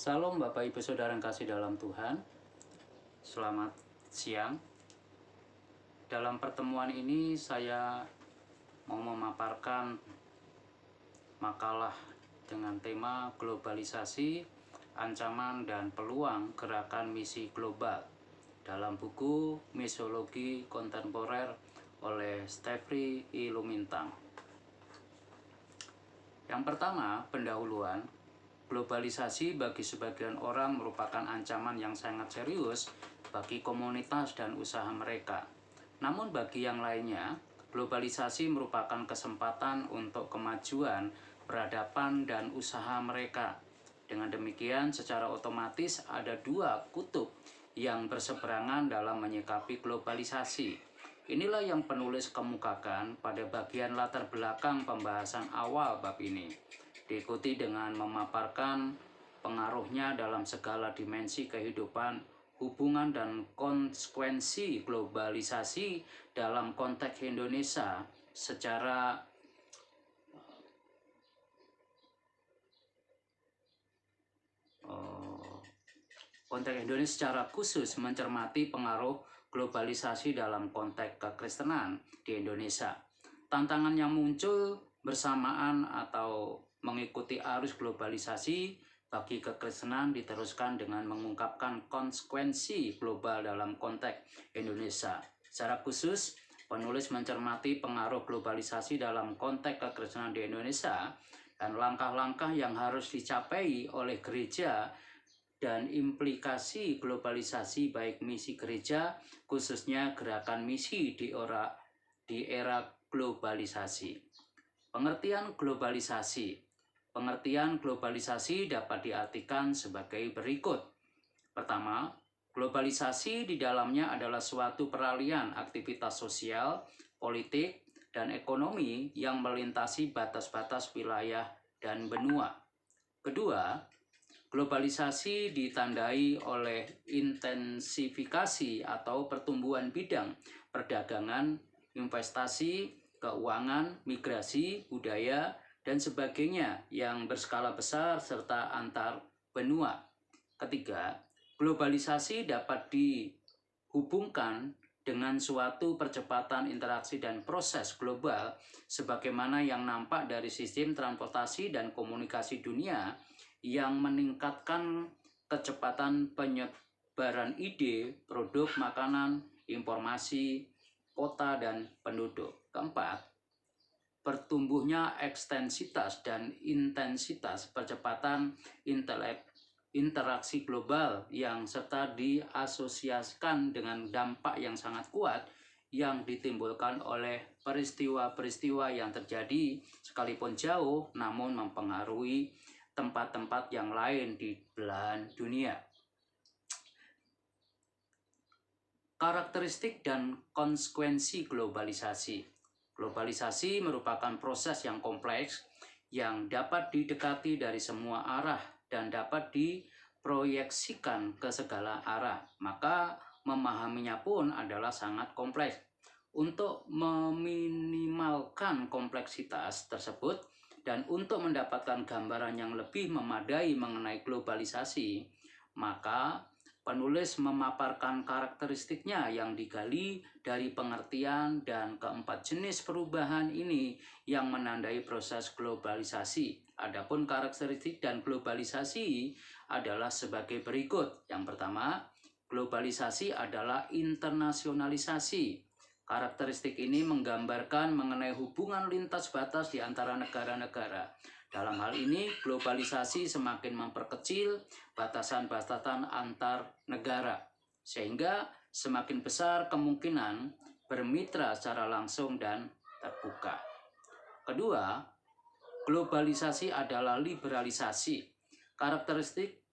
Salam Bapak Ibu Saudara yang kasih dalam Tuhan. Selamat siang. Dalam pertemuan ini saya mau memaparkan makalah dengan tema globalisasi, ancaman dan peluang gerakan misi global dalam buku Misiologi Kontemporer oleh Stefri I. Lumintang. Yang pertama, pendahuluan. Globalisasi bagi sebagian orang merupakan ancaman yang sangat serius bagi komunitas dan usaha mereka. Namun bagi yang lainnya, globalisasi merupakan kesempatan untuk kemajuan, peradaban, dan usaha mereka. Dengan demikian, secara otomatis ada dua kutub yang berseberangan dalam menyikapi globalisasi. Inilah yang penulis kemukakan pada bagian latar belakang pembahasan awal bab ini, diikuti dengan memaparkan pengaruhnya dalam segala dimensi kehidupan, hubungan dan konsekuensi globalisasi dalam konteks Indonesia secara secara khusus mencermati pengaruh globalisasi dalam konteks kekristenan di Indonesia. Tantangan yang muncul bersamaan atau mengikuti arus globalisasi bagi kekristenan diteruskan dengan mengungkapkan konsekuensi global dalam konteks Indonesia. Secara khusus, penulis mencermati pengaruh globalisasi dalam konteks kekristenan di Indonesia dan langkah-langkah yang harus dicapai oleh gereja dan implikasi globalisasi baik misi gereja, khususnya gerakan misi di era globalisasi. Pengertian globalisasi. Pengertian globalisasi dapat diartikan sebagai berikut. Pertama, globalisasi di dalamnya adalah suatu peralihan aktivitas sosial, politik, dan ekonomi yang melintasi batas-batas wilayah dan benua. Kedua, globalisasi ditandai oleh intensifikasi atau pertumbuhan bidang perdagangan, investasi, keuangan, migrasi, budaya, dan sebagainya yang berskala besar serta antar benua. Ketiga, globalisasi dapat dihubungkan dengan suatu percepatan interaksi dan proses global sebagaimana yang nampak dari sistem transportasi dan komunikasi dunia yang meningkatkan kecepatan penyebaran ide, produk, makanan, informasi, kota, dan penduduk. Keempat, pertumbuhnya ekstensitas dan intensitas percepatan interaksi global yang serta diasosiasikan dengan dampak yang sangat kuat yang ditimbulkan oleh peristiwa-peristiwa yang terjadi sekalipun jauh namun mempengaruhi tempat-tempat yang lain di belahan dunia. Karakteristik dan konsekuensi globalisasi. Globalisasi merupakan proses yang kompleks yang dapat didekati dari semua arah dan dapat diproyeksikan ke segala arah. Maka memahaminya pun adalah sangat kompleks. Untuk meminimalkan kompleksitas tersebut dan untuk mendapatkan gambaran yang lebih memadai mengenai globalisasi, maka penulis memaparkan karakteristiknya yang digali dari pengertian dan keempat jenis perubahan ini yang menandai proses globalisasi. Adapun karakteristik dan globalisasi adalah sebagai berikut. Yang pertama, globalisasi adalah internasionalisasi. Karakteristik ini menggambarkan mengenai hubungan lintas batas di antara negara-negara. Dalam hal ini, globalisasi semakin memperkecil batasan-batasan antar negara, sehingga semakin besar kemungkinan bermitra secara langsung dan terbuka. Kedua, globalisasi adalah liberalisasi. Karakteristik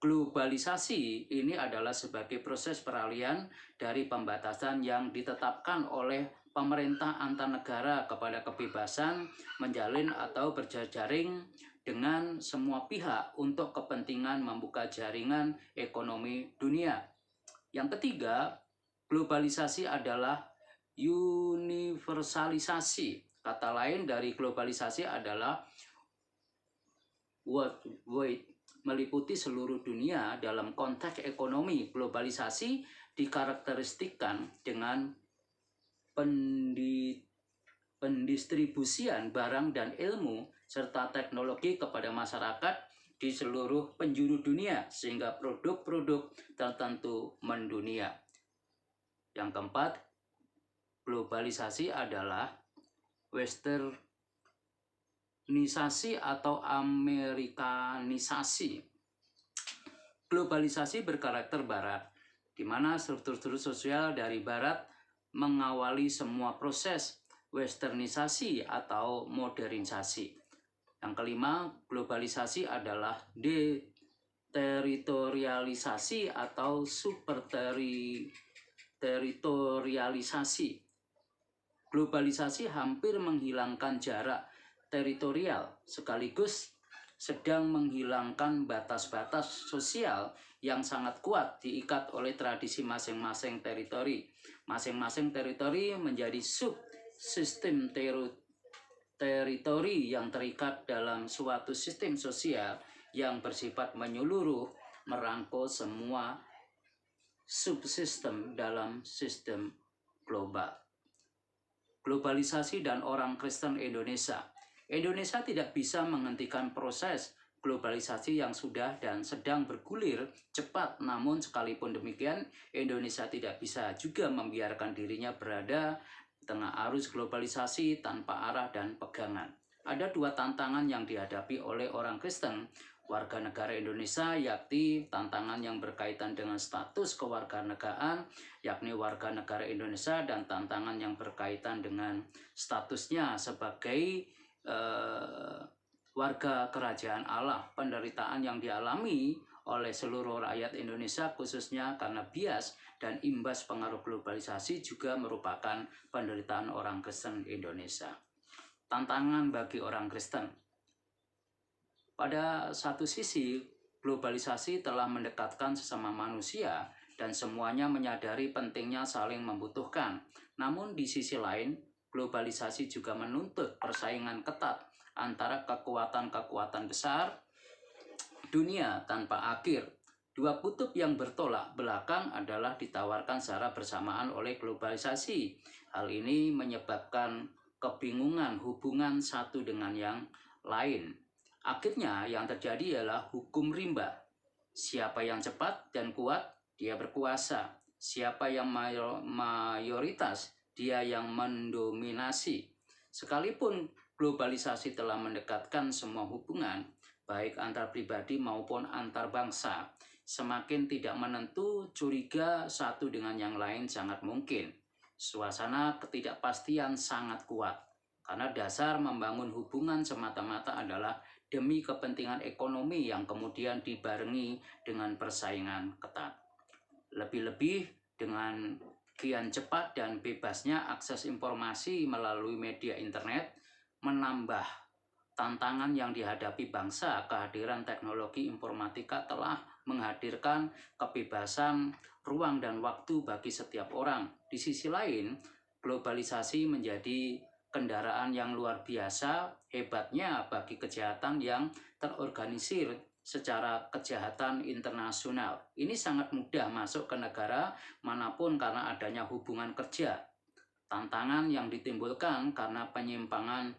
globalisasi ini adalah sebagai proses peralihan dari pembatasan yang ditetapkan oleh pemerintah antar negara kepada kebebasan menjalin atau berjejaring dengan semua pihak untuk kepentingan membuka jaringan ekonomi dunia. Yang ketiga, globalisasi adalah universalisasi. Kata lain dari globalisasi adalah worldwide, meliputi seluruh dunia. Dalam konteks ekonomi, globalisasi dikarakteristikkan dengan pendistribusian barang dan ilmu serta teknologi kepada masyarakat di seluruh penjuru dunia, sehingga produk-produk tertentu mendunia. Yang keempat, globalisasi adalah westernisasi atau amerikanisasi. Globalisasi berkarakter barat, di mana struktur-struktur sosial dari barat mengawali semua proses westernisasi atau modernisasi. Yang kelima, globalisasi adalah deteritorialisasi atau superteritorialisasi. Globalisasi hampir menghilangkan jarak teritorial, sekaligus sedang menghilangkan batas-batas sosial yang sangat kuat diikat oleh tradisi masing-masing teritori. Masing-masing teritori menjadi subsistem teritori yang terikat dalam suatu sistem sosial yang bersifat menyeluruh, merangkul semua subsistem dalam sistem global. Globalisasi dan orang Kristen Indonesia. Indonesia tidak bisa menghentikan proses globalisasi yang sudah dan sedang bergulir cepat, namun sekalipun demikian, Indonesia tidak bisa juga membiarkan dirinya berada di tengah arus globalisasi tanpa arah dan pegangan. Ada dua tantangan yang dihadapi oleh orang Kristen warga negara Indonesia, yakni tantangan yang berkaitan dengan status kewarganegaraan, yakni warga negara Indonesia, dan tantangan yang berkaitan dengan statusnya sebagai warga kerajaan Allah. Penderitaan yang dialami oleh seluruh rakyat Indonesia khususnya karena bias dan imbas pengaruh globalisasi juga merupakan penderitaan orang Kristen Indonesia. Tantangan bagi orang Kristen. Pada satu sisi, globalisasi telah mendekatkan sesama manusia dan semuanya menyadari pentingnya saling membutuhkan. Namun di sisi lain, globalisasi juga menuntut persaingan ketat antara kekuatan-kekuatan besar dunia tanpa akhir. Dua kutub yang bertolak belakang adalah ditawarkan secara bersamaan oleh globalisasi. Hal ini menyebabkan kebingungan hubungan satu dengan yang lain. Akhirnya yang terjadi ialah hukum rimba. Siapa yang cepat dan kuat, dia berkuasa. Siapa yang mayoritas, dia yang mendominasi. Sekalipun globalisasi telah mendekatkan semua hubungan, baik antar pribadi maupun antar bangsa, semakin tidak menentu, curiga satu dengan yang lain sangat mungkin. Suasana ketidakpastian sangat kuat, karena dasar membangun hubungan semata-mata adalah demi kepentingan ekonomi yang kemudian dibarengi dengan persaingan ketat. Lebih-lebih dengan kian cepat dan bebasnya akses informasi melalui media internet, menambah tantangan yang dihadapi bangsa. Kehadiran teknologi informatika telah menghadirkan kebebasan ruang dan waktu bagi setiap orang. Di sisi lain, globalisasi menjadi kendaraan yang luar biasa hebatnya bagi kejahatan yang terorganisir secara kejahatan internasional. Ini sangat mudah masuk ke negara manapun karena adanya hubungan kerja. Tantangan yang ditimbulkan karena penyimpangan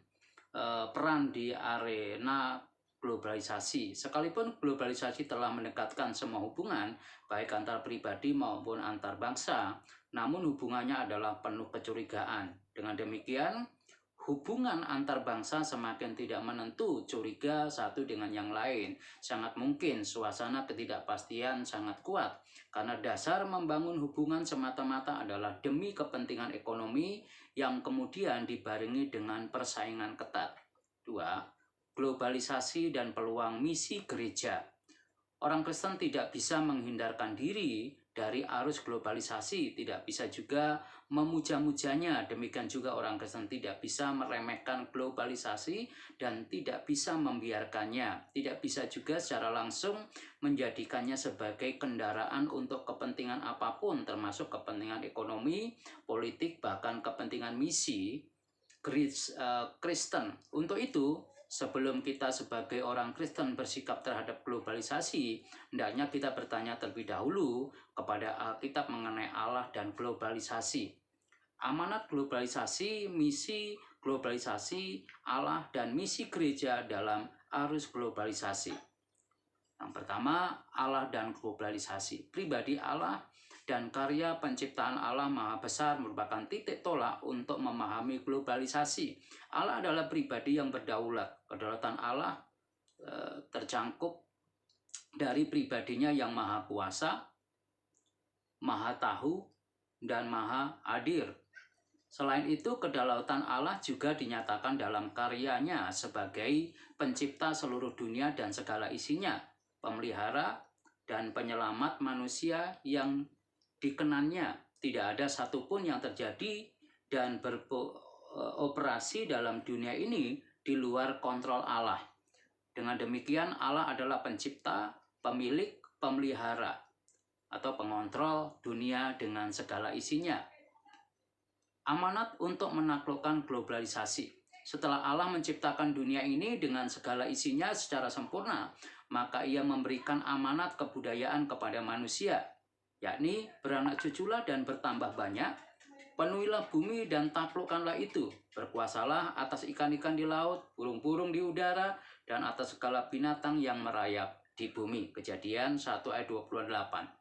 peran di arena globalisasi. Sekalipun globalisasi telah mendekatkan semua hubungan, baik antar pribadi maupun antar bangsa, namun hubungannya adalah penuh kecurigaan. Dengan demikian, hubungan antar bangsa semakin tidak menentu, curiga satu dengan yang lain. Sangat mungkin suasana ketidakpastian sangat kuat, karena dasar membangun hubungan semata-mata adalah demi kepentingan ekonomi yang kemudian dibarengi dengan persaingan ketat. 2. Globalisasi dan peluang misi gereja. Orang Kristen tidak bisa menghindarkan diri dari arus globalisasi, tidak bisa juga memuja-mujanya. Demikian juga orang Kristen tidak bisa meremehkan globalisasi dan tidak bisa membiarkannya. Tidak bisa juga secara langsung menjadikannya sebagai kendaraan untuk kepentingan apapun, termasuk kepentingan ekonomi, politik, bahkan kepentingan misi Kristen. Untuk itu, Sebelum kita sebagai orang Kristen bersikap terhadap globalisasi, hendaknya kita bertanya terlebih dahulu kepada Alkitab mengenai Allah dan globalisasi. Amanat globalisasi, misi globalisasi, Allah dan misi gereja dalam arus globalisasi. Yang pertama, Allah dan globalisasi. Pribadi Allah dan karya penciptaan Allah Maha Besar merupakan titik tolak untuk memahami globalisasi. Allah adalah pribadi yang berdaulat. Kedaulatan Allah tercangkup dari pribadinya yang maha kuasa, maha tahu, dan maha hadir. Selain itu, kedaulatan Allah juga dinyatakan dalam karyanya sebagai pencipta seluruh dunia dan segala isinya, pemelihara dan penyelamat manusia yang dikenannya. Tidak ada satupun yang terjadi dan beroperasi dalam dunia ini di luar kontrol Allah. Dengan demikian, Allah adalah pencipta, pemilik, pemelihara, atau pengontrol dunia dengan segala isinya. Amanat untuk menaklukkan globalisasi. Setelah Allah menciptakan dunia ini dengan segala isinya secara sempurna, maka ia memberikan amanat kebudayaan kepada manusia, yakni beranak cuculah dan bertambah banyak, penuhilah bumi dan taklukkanlah itu, berkuasalah atas ikan-ikan di laut, burung-burung di udara, dan atas segala binatang yang merayap di bumi. Kejadian 1 ayat 28.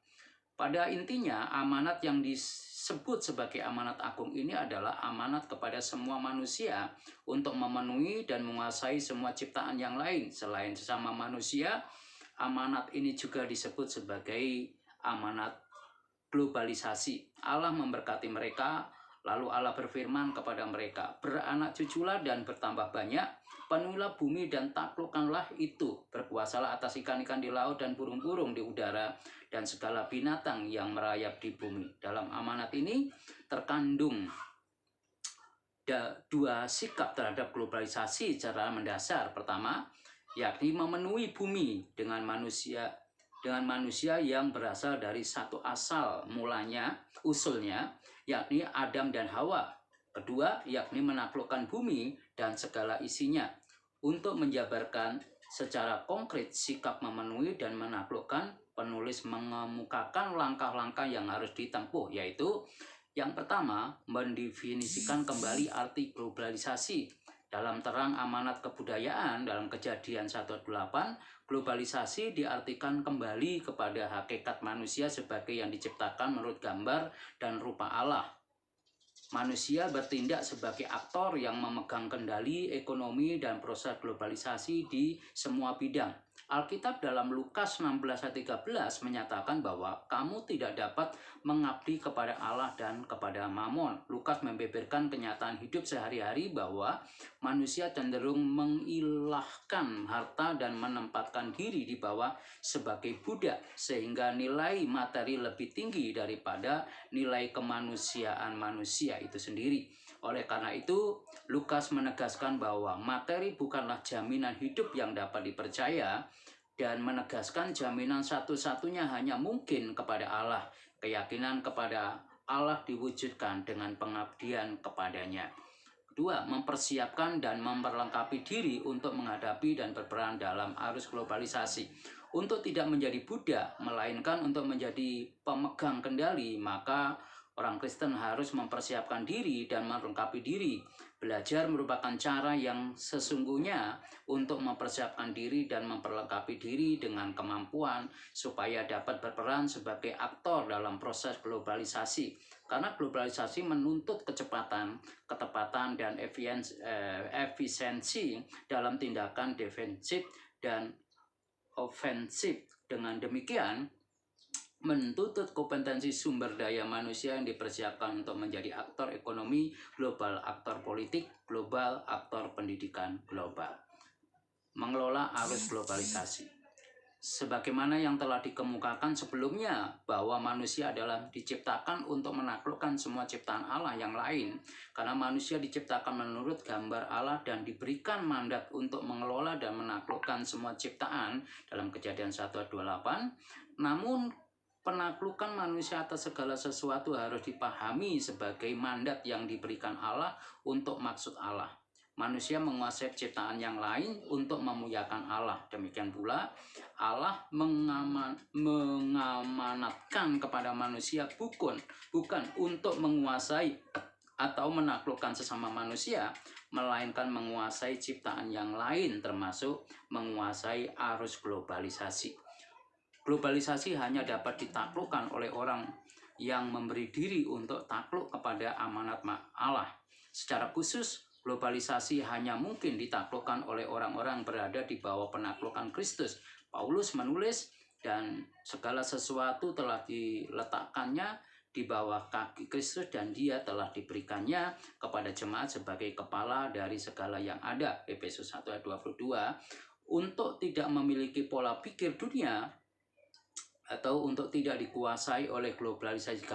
Pada intinya, amanat yang disebut sebagai amanat agung ini adalah amanat kepada semua manusia untuk memenuhi dan menguasai semua ciptaan yang lain. Selain sesama manusia, amanat ini juga disebut sebagai amanat globalisasi. Allah memberkati mereka, lalu Allah berfirman kepada mereka, beranak cuculah dan bertambah banyak, penuhilah bumi dan taklukkanlah itu, berkuasalah atas ikan-ikan di laut dan burung-burung di udara, dan segala binatang yang merayap di bumi. Dalam amanat ini terkandung dua sikap terhadap globalisasi secara mendasar. Pertama, yakni memenuhi bumi dengan manusia yang berasal dari satu asal mulanya, usulnya, yakni Adam dan Hawa. Kedua, yakni menaklukkan bumi dan segala isinya. Untuk menjabarkan secara konkret sikap memenuhi dan menaklukkan, penulis mengemukakan langkah-langkah yang harus ditempuh, yaitu yang pertama, mendefinisikan kembali arti globalisasi. Dalam terang amanat kebudayaan dalam Kejadian 1:8, globalisasi diartikan kembali kepada hakikat manusia sebagai yang diciptakan menurut gambar dan rupa Allah. Manusia bertindak sebagai aktor yang memegang kendali ekonomi dan proses globalisasi di semua bidang. Alkitab dalam Lukas 16 ayat 13 menyatakan bahwa kamu tidak dapat mengabdi kepada Allah dan kepada Mamon. Lukas membeberkan kenyataan hidup sehari-hari bahwa manusia cenderung mengilahkan harta dan menempatkan diri di bawah sebagai budak, sehingga nilai materi lebih tinggi daripada nilai kemanusiaan manusia itu sendiri. Oleh karena itu, Lukas menegaskan bahwa materi bukanlah jaminan hidup yang dapat dipercaya, dan menegaskan jaminan satu-satunya hanya mungkin kepada Allah. Keyakinan kepada Allah diwujudkan dengan pengabdian kepadanya. Kedua, mempersiapkan dan memperlengkapi diri untuk menghadapi dan berperan dalam arus globalisasi. Untuk tidak menjadi budak, melainkan untuk menjadi pemegang kendali, maka orang Kristen harus mempersiapkan diri dan melengkapi diri. Belajar merupakan cara yang sesungguhnya untuk mempersiapkan diri dan memperlengkapi diri dengan kemampuan supaya dapat berperan sebagai aktor dalam proses globalisasi. Karena globalisasi menuntut kecepatan, ketepatan, dan efisiensi dalam tindakan defensif dan ofensif. Dengan demikian, menuntut kompetensi sumber daya manusia yang dipersiapkan untuk menjadi aktor ekonomi global, aktor politik global, aktor pendidikan global. Mengelola arus globalisasi. Sebagaimana yang telah dikemukakan sebelumnya, bahwa manusia adalah diciptakan untuk menaklukkan semua ciptaan Allah yang lain, karena manusia diciptakan menurut gambar Allah dan diberikan mandat untuk mengelola dan menaklukkan semua ciptaan dalam Kejadian 1:28. Namun penaklukan manusia atas segala sesuatu harus dipahami sebagai mandat yang diberikan Allah untuk maksud Allah. Manusia menguasai ciptaan yang lain untuk memuliakan Allah. Demikian pula Allah mengamanatkan kepada manusia bukan untuk menguasai atau menaklukkan sesama manusia, melainkan menguasai ciptaan yang lain, termasuk menguasai arus globalisasi. Globalisasi hanya dapat ditaklukkan oleh orang yang memberi diri untuk takluk kepada amanat Allah. Secara khusus, globalisasi hanya mungkin ditaklukkan oleh orang-orang berada di bawah penaklukan Kristus. Paulus menulis, dan segala sesuatu telah diletakkannya di bawah kaki Kristus, dan dia telah diberikannya kepada jemaat sebagai kepala dari segala yang ada. Efesus 1 ayat 22. Untuk tidak memiliki pola pikir dunia, atau untuk tidak dikuasai oleh globalisasi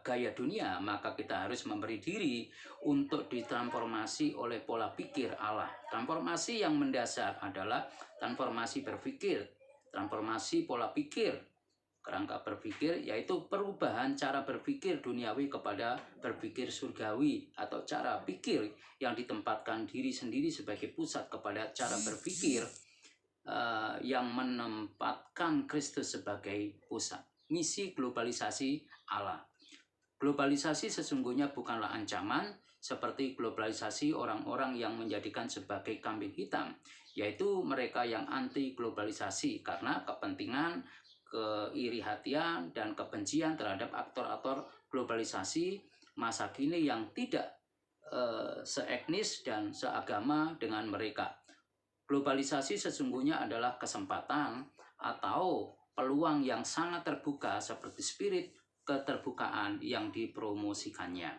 gaya dunia, maka kita harus memberi diri untuk ditransformasi oleh pola pikir Allah. Transformasi yang mendasar adalah transformasi berpikir, transformasi pola pikir, kerangka berpikir, yaitu perubahan cara berpikir duniawi kepada berpikir surgawi, atau cara pikir yang ditempatkan diri sendiri sebagai pusat kepada cara berpikir yang menempatkan Kristus sebagai pusat. Misi globalisasi Allah. Globalisasi sesungguhnya bukanlah ancaman seperti globalisasi orang-orang yang menjadikan sebagai kambing hitam, yaitu mereka yang anti globalisasi karena kepentingan, keiri hatian, dan kebencian terhadap aktor-aktor globalisasi masa kini yang tidak seetnis dan seagama dengan mereka. Globalisasi sesungguhnya adalah kesempatan atau peluang yang sangat terbuka seperti spirit keterbukaan yang dipromosikannya.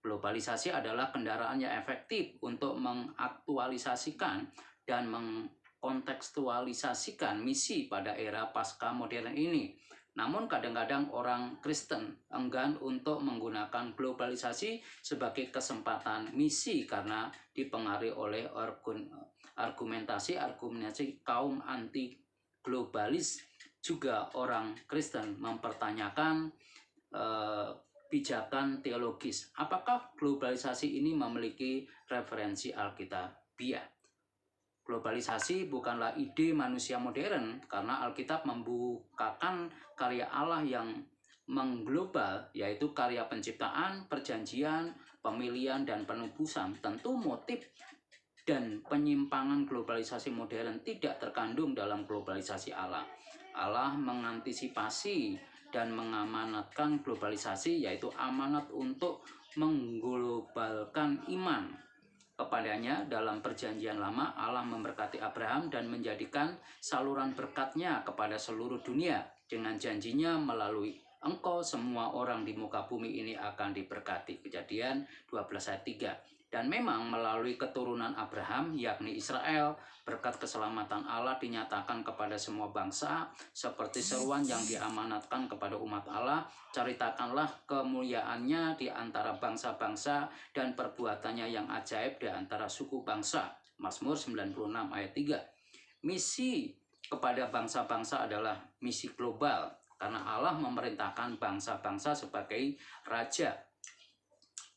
Globalisasi adalah kendaraan yang efektif untuk mengaktualisasikan dan mengkontekstualisasikan misi pada era pasca modern ini. Namun kadang-kadang orang Kristen enggan untuk menggunakan globalisasi sebagai kesempatan misi karena dipengaruhi oleh argumentasi kaum anti globalis. Juga orang Kristen mempertanyakan pijakan teologis. Apakah globalisasi ini memiliki referensi alkitabiah? Globalisasi bukanlah ide manusia modern, karena Alkitab membukakan karya Allah yang mengglobal, yaitu karya penciptaan, perjanjian, pemilihan, dan penebusan. Tentu motif dan penyimpangan globalisasi modern tidak terkandung dalam globalisasi Allah. Allah mengantisipasi dan mengamanatkan globalisasi, yaitu amanat untuk mengglobalkan iman kepadanya. Dalam perjanjian lama, Allah memberkati Abraham dan menjadikan saluran berkatnya kepada seluruh dunia dengan janjinya, melalui engkau semua orang di muka bumi ini akan diberkati. Kejadian 12 ayat 3. Dan memang melalui keturunan Abraham, yakni Israel, berkat keselamatan Allah dinyatakan kepada semua bangsa, seperti seruan yang diamanatkan kepada umat Allah. Ceritakanlah kemuliaannya di antara bangsa-bangsa dan perbuatannya yang ajaib di antara suku bangsa. Mazmur 96 ayat 3. Misi kepada bangsa-bangsa adalah misi global, karena Allah memerintahkan bangsa-bangsa sebagai raja.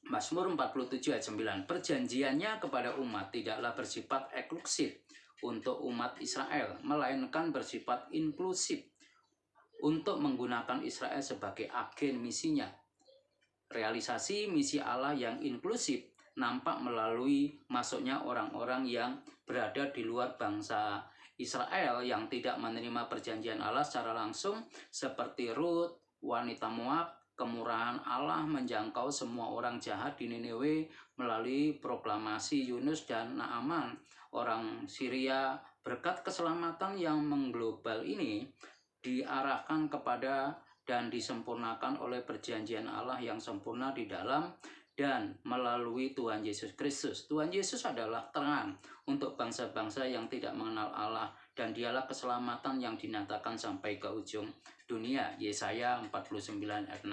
Mazmur 47 ayat 9. Perjanjiannya kepada umat tidaklah bersifat eksklusif untuk umat Israel, melainkan bersifat inklusif untuk menggunakan Israel sebagai agen misinya. Realisasi misi Allah yang inklusif nampak melalui masuknya orang-orang yang berada di luar bangsa Israel yang tidak menerima perjanjian Allah secara langsung, seperti Rut, wanita Moab. Kemurahan Allah menjangkau semua orang jahat di Niniwe melalui proklamasi Yunus dan Naaman, orang Syria. Berkat keselamatan yang mengglobal ini diarahkan kepada dan disempurnakan oleh perjanjian Allah yang sempurna di dalam dan melalui Tuhan Yesus Kristus. Tuhan Yesus adalah terang untuk bangsa-bangsa yang tidak mengenal Allah, dan dialah keselamatan yang dinyatakan sampai ke ujung dunia. Yesaya 49 ayat 6.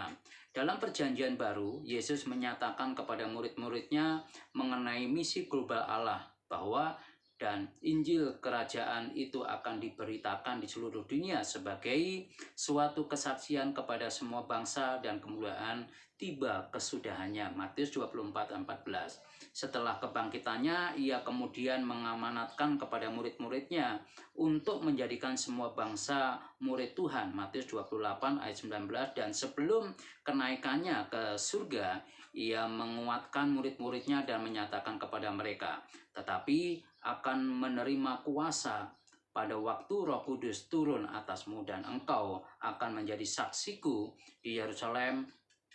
Dalam perjanjian baru, Yesus menyatakan kepada murid-muridnya mengenai misi global Allah, bahwa dan Injil kerajaan itu akan diberitakan di seluruh dunia sebagai suatu kesaksian kepada semua bangsa, dan kemuliaan tiba kesudahannya. Matius 24:14. Setelah kebangkitannya, ia kemudian mengamanatkan kepada murid-muridnya untuk menjadikan semua bangsa murid Tuhan. Matius 28 ayat 19. Dan sebelum kenaikannya ke surga, ia menguatkan murid-muridnya dan menyatakan kepada mereka, tetapi akan menerima kuasa pada waktu Roh Kudus turun atasmu, dan engkau akan menjadi saksiku di Yerusalem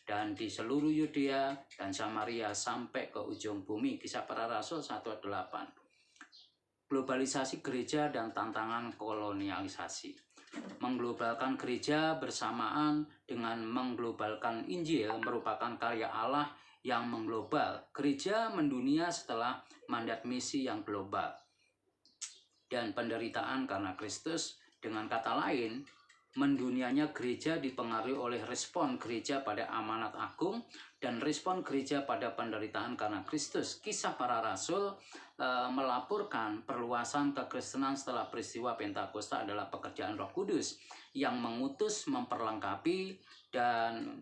dan di seluruh Yudea dan Samaria sampai ke ujung bumi. Kisah Para Rasul 1:8. Globalisasi gereja dan tantangan kolonialisasi. Mengglobalkan gereja bersamaan dengan mengglobalkan Injil merupakan karya Allah yang mengglobal. Gereja mendunia setelah mandat misi yang global dan penderitaan karena Kristus. Dengan kata lain, mendunianya gereja dipengaruhi oleh respon gereja pada amanat agung dan respon gereja pada penderitaan karena Kristus. Kisah Para Rasul melaporkan perluasan kekristenan setelah peristiwa Pentakosta adalah pekerjaan Roh Kudus yang mengutus, memperlengkapi, dan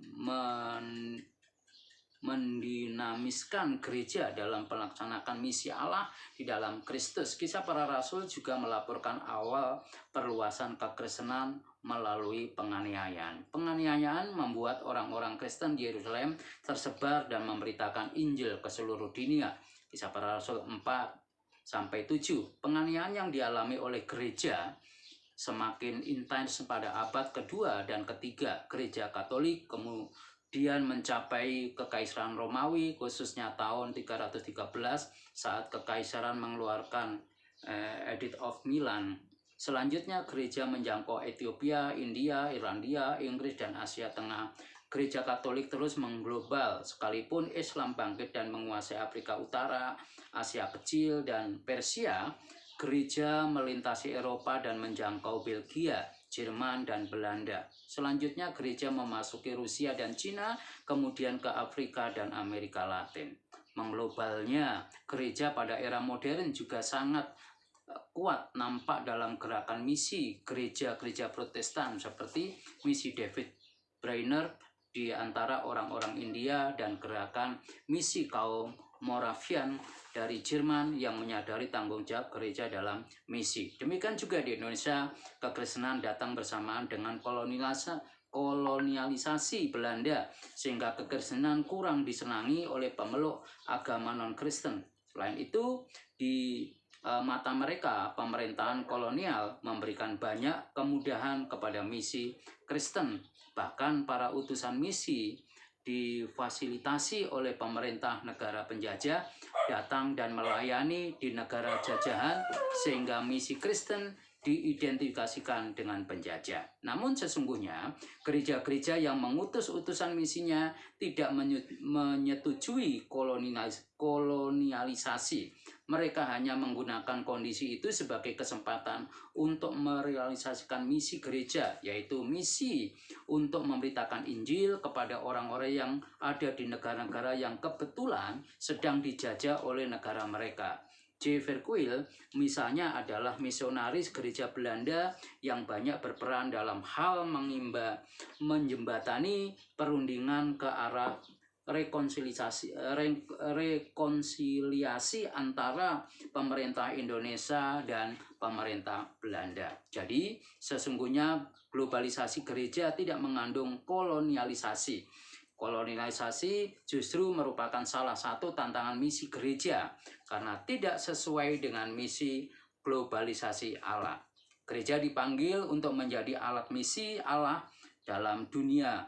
mendinamiskan gereja dalam melaksanakan misi Allah di dalam Kristus. Kisah Para Rasul juga melaporkan awal perluasan kekristenan melalui penganiayaan. Penganiayaan membuat orang-orang Kristen di Yerusalem tersebar dan memberitakan Injil ke seluruh dunia. Kisah Para Rasul 4-7. Penganiayaan yang dialami oleh gereja semakin intens pada abad kedua dan ketiga. Gereja Katolik kemudian mencapai Kekaisaran Romawi, khususnya tahun 313 saat Kekaisaran mengeluarkan Edict of Milan. Selanjutnya gereja menjangkau Ethiopia, India, Irlandia, Inggris, dan Asia Tengah. Gereja Katolik terus mengglobal, sekalipun Islam bangkit dan menguasai Afrika Utara, Asia Kecil, dan Persia. Gereja melintasi Eropa dan menjangkau Belgia, Jerman, dan Belanda. Selanjutnya gereja memasuki Rusia dan Cina, kemudian ke Afrika dan Amerika Latin. Mengglobalnya gereja pada era modern juga sangat kuat nampak dalam gerakan misi gereja-gereja Protestan seperti misi David Brainerd di antara orang-orang India dan gerakan misi kaum Moravian dari Jerman yang menyadari tanggung jawab gereja dalam misi. Demikian juga di Indonesia, kekristenan datang bersamaan dengan kolonialisasi Belanda sehingga kekristenan kurang disenangi oleh pemeluk agama non-Kristen. Selain itu, di mata mereka, pemerintahan kolonial memberikan banyak kemudahan kepada misi Kristen. Bahkan para utusan misi difasilitasi oleh pemerintah negara penjajah datang dan melayani di negara jajahan sehingga misi Kristen diidentifikasikan dengan penjajah. Namun sesungguhnya gereja-gereja yang mengutus utusan misinya tidak menyetujui kolonialisasi. Mereka hanya menggunakan kondisi itu sebagai kesempatan untuk merealisasikan misi gereja, yaitu misi untuk memberitakan Injil kepada orang-orang yang ada di negara-negara yang kebetulan sedang dijajah oleh negara mereka. J. Verkuil misalnya adalah misionaris gereja Belanda yang banyak berperan dalam hal menjembatani perundingan ke arah rekonsiliasi antara pemerintah Indonesia dan pemerintah Belanda. Jadi sesungguhnya globalisasi gereja tidak mengandung kolonialisasi. Kolonialisasi justru merupakan salah satu tantangan misi gereja karena tidak sesuai dengan misi globalisasi Allah. Gereja dipanggil untuk menjadi alat misi Allah dalam dunia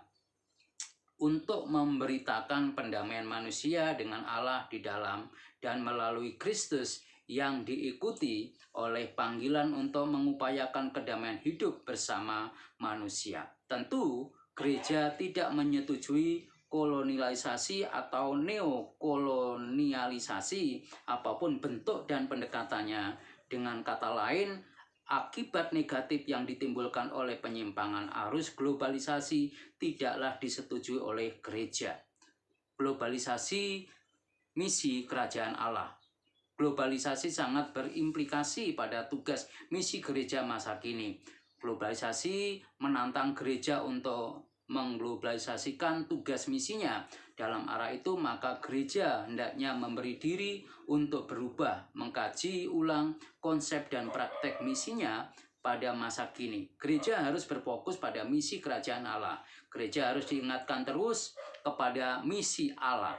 untuk memberitakan pendamaian manusia dengan Allah di dalam dan melalui Kristus yang diikuti oleh panggilan untuk mengupayakan kedamaian hidup bersama manusia. Tentu gereja tidak menyetujui kolonialisasi atau neokolonialisasi apapun bentuk dan pendekatannya. Dengan kata lain, akibat negatif yang ditimbulkan oleh penyimpangan arus globalisasi tidaklah disetujui oleh gereja. Globalisasi misi kerajaan Allah. Globalisasi sangat berimplikasi pada tugas misi gereja masa kini. Globalisasi menantang gereja untuk mengglobalisasikan tugas misinya. Dalam arah itu, maka gereja hendaknya memberi diri untuk berubah, mengkaji ulang konsep dan praktek misinya pada masa kini. Gereja harus berfokus pada misi kerajaan Allah. Gereja harus diingatkan terus kepada misi Allah.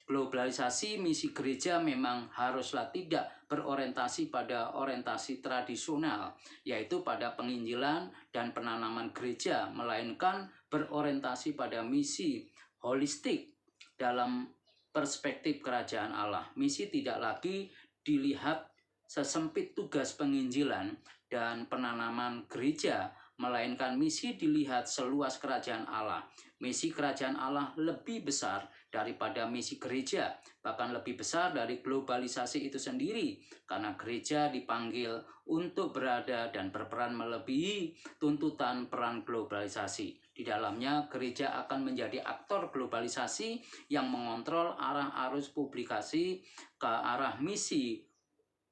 Globalisasi misi gereja memang haruslah tidak berorientasi pada orientasi tradisional, yaitu pada penginjilan dan penanaman gereja, melainkan berorientasi pada misi holistik dalam perspektif kerajaan Allah. Misi tidak lagi dilihat sesempit tugas penginjilan dan penanaman gereja, melainkan misi dilihat seluas kerajaan Allah. Misi kerajaan Allah lebih besar daripada misi gereja, bahkan lebih besar dari globalisasi itu sendiri, karena gereja dipanggil untuk berada dan berperan melebihi tuntutan peran globalisasi. Di dalamnya, gereja akan menjadi aktor globalisasi yang mengontrol arah arus publikasi ke arah misi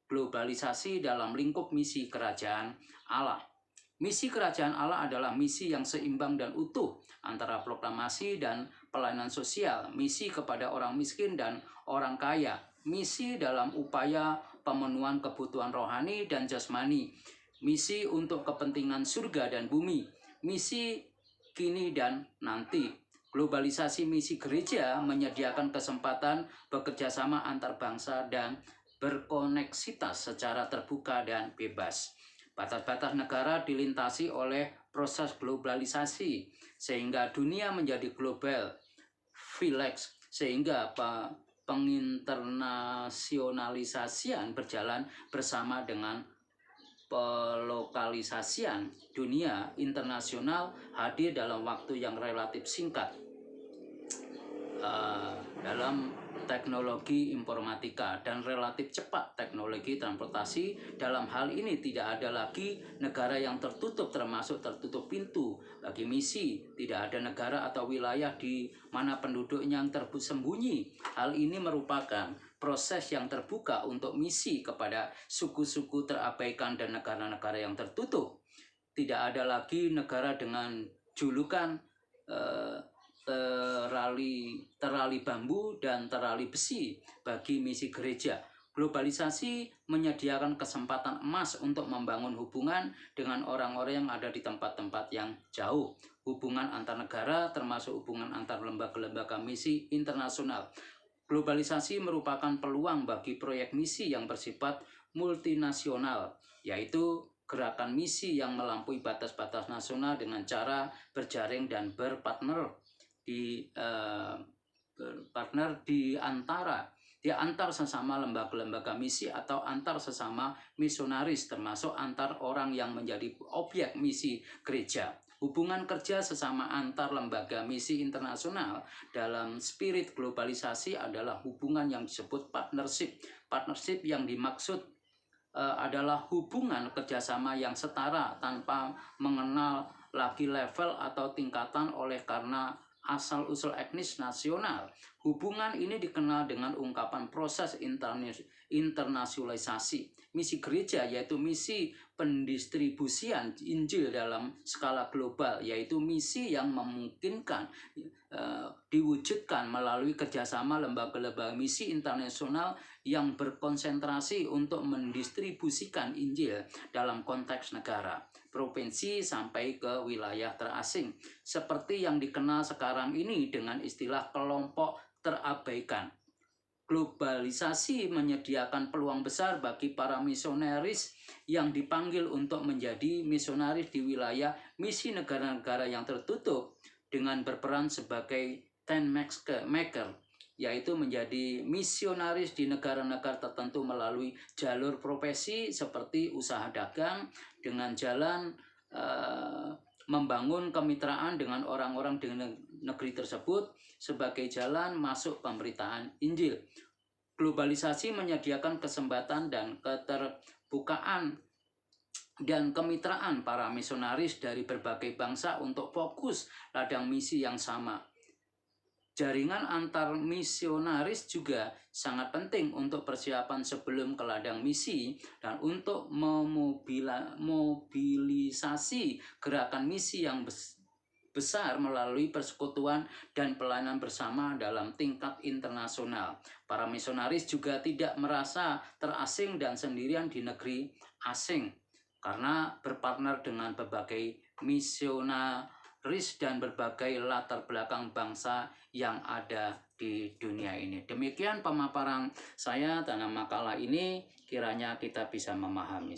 globalisasi dalam lingkup misi kerajaan Allah. Misi kerajaan Allah adalah misi yang seimbang dan utuh antara proklamasi dan pelayanan sosial, misi kepada orang miskin dan orang kaya, misi dalam upaya pemenuhan kebutuhan rohani dan jasmani, misi untuk kepentingan surga dan bumi, misi kini dan nanti. Globalisasi misi gereja menyediakan kesempatan bekerja sama antar bangsa dan berkoneksitas secara terbuka dan bebas. Batas-batas negara dilintasi oleh proses globalisasi, sehingga dunia menjadi global village, sehingga penginternasionalisasian berjalan bersama dengan pelokalisasian. Dunia internasional hadir dalam waktu yang relatif singkat dalam teknologi informatika dan relatif cepat teknologi transportasi. Dalam hal ini tidak ada lagi negara yang tertutup, termasuk tertutup pintu bagi misi. Tidak ada negara atau wilayah di mana penduduknya yang tersembunyi. Hal ini merupakan proses yang terbuka untuk misi kepada suku-suku terabaikan dan negara-negara yang tertutup. Tidak ada lagi negara dengan julukan terali bambu dan terali besi bagi misi gereja. Globalisasi menyediakan kesempatan emas untuk membangun hubungan dengan orang-orang yang ada di tempat-tempat yang jauh. Hubungan antar negara termasuk hubungan antar lembaga-lembaga misi internasional. Globalisasi merupakan peluang bagi proyek misi yang bersifat multinasional, yaitu gerakan misi yang melampaui batas-batas nasional dengan cara berjaring dan berpartner di antar sesama lembaga-lembaga misi atau antar sesama misionaris, termasuk antar orang yang menjadi objek misi gereja. Hubungan kerja sesama antar lembaga misi internasional dalam spirit globalisasi adalah hubungan yang disebut partnership. Partnership yang dimaksud adalah hubungan kerjasama yang setara tanpa mengenal lagi level atau tingkatan oleh karena asal-usul etnis nasional. Hubungan ini dikenal dengan ungkapan proses internasionalisasi. Misi gereja yaitu misi pendistribusian Injil dalam skala global, yaitu misi yang memungkinkan diwujudkan melalui kerjasama lembaga-lembaga misi internasional yang berkonsentrasi untuk mendistribusikan Injil dalam konteks negara, provinsi sampai ke wilayah terasing, seperti yang dikenal sekarang ini dengan istilah kelompok terabaikan. Globalisasi menyediakan peluang besar bagi para misionaris yang dipanggil untuk menjadi misionaris di wilayah misi negara-negara yang tertutup dengan berperan sebagai tent maker, yaitu menjadi misionaris di negara-negara tertentu melalui jalur profesi seperti usaha dagang, dengan jalan membangun kemitraan dengan orang-orang di negeri tersebut sebagai jalan masuk pemberitaan Injil. Globalisasi menyediakan kesempatan dan keterbukaan dan kemitraan para misionaris dari berbagai bangsa untuk fokus ladang misi yang sama. Jaringan antar misionaris juga sangat penting untuk persiapan sebelum ke ladang misi dan untuk memobilisasi gerakan misi yang besar melalui persekutuan dan pelayanan bersama dalam tingkat internasional. Para misionaris juga tidak merasa terasing dan sendirian di negeri asing karena berpartner dengan berbagai misionaris dan berbagai latar belakang bangsa yang ada di dunia ini. Demikian pemaparan saya dalam makalah ini, kiranya kita bisa memahami.